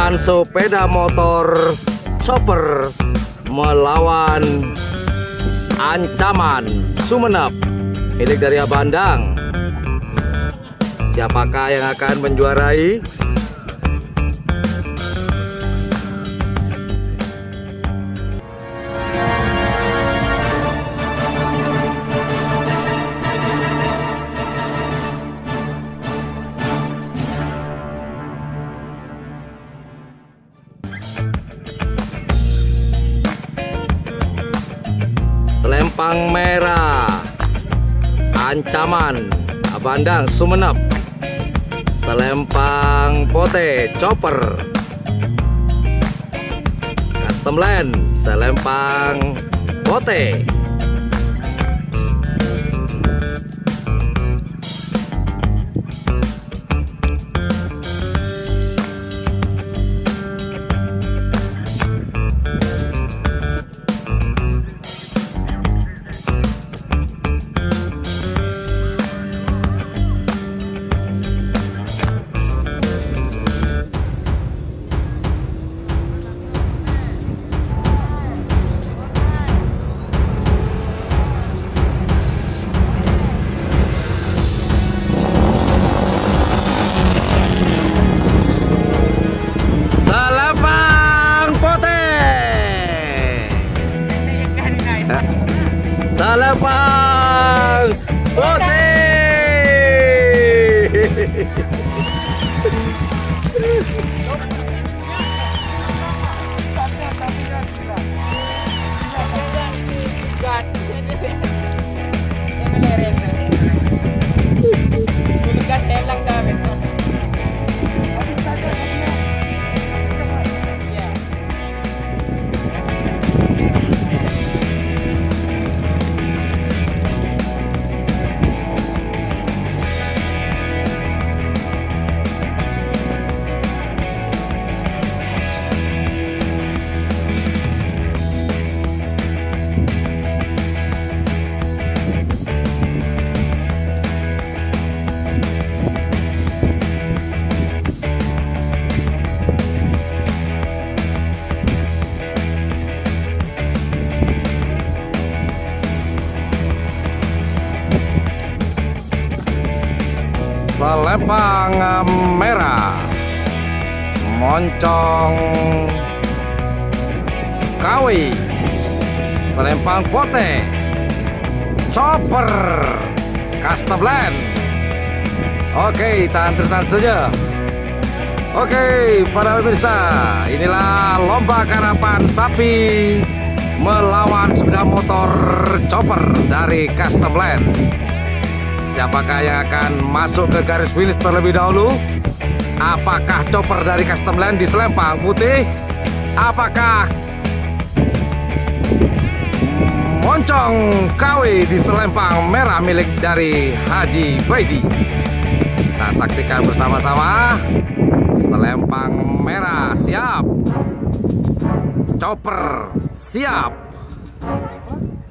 Balapan sepeda motor chopper melawan Ancaman Sumeneb milik dari Abandang. Siapakah yang akan menjuarai? Selempang merah Ancaman Abandang Sumeneb. Selempang putih chopper Custom Land. Selempang putih selempang putih. Selempang merah Moncong Kawi. Selempang putih chopper Custom Land. Oke, tahan saja. Oke, para pemirsa, inilah lomba karapan sapi melawan sepeda motor chopper dari Custom Land. Siapakah yang akan masuk ke garis finish terlebih dahulu? Apakah chopper dari Custom Land di selempang putih? Apakah Moncong KW di selempang merah milik dari Haji Baidi? Kita saksikan bersama-sama. Selempang merah siap, chopper siap.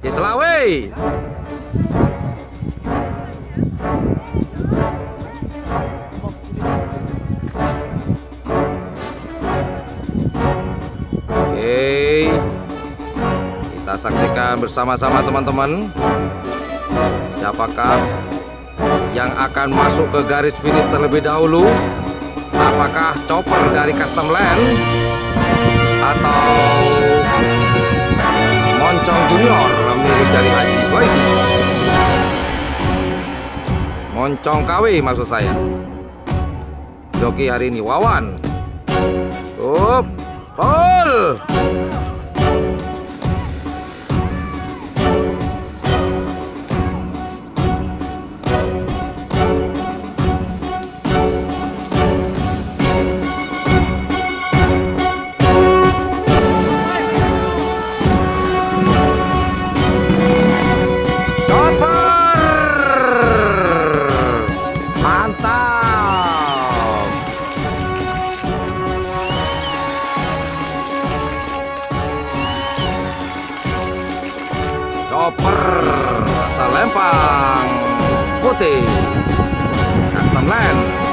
Cislawe. Oke, kita saksikan bersama-sama teman-teman. Siapakah yang akan masuk ke garis finish terlebih dahulu? Apakah chopper dari Custom Land atau Moncong Junior milik dari Haji Baidi? Moncong KW maksud saya. Joki hari ini Wawan. Pol. Chopper selempang putih Custom Land.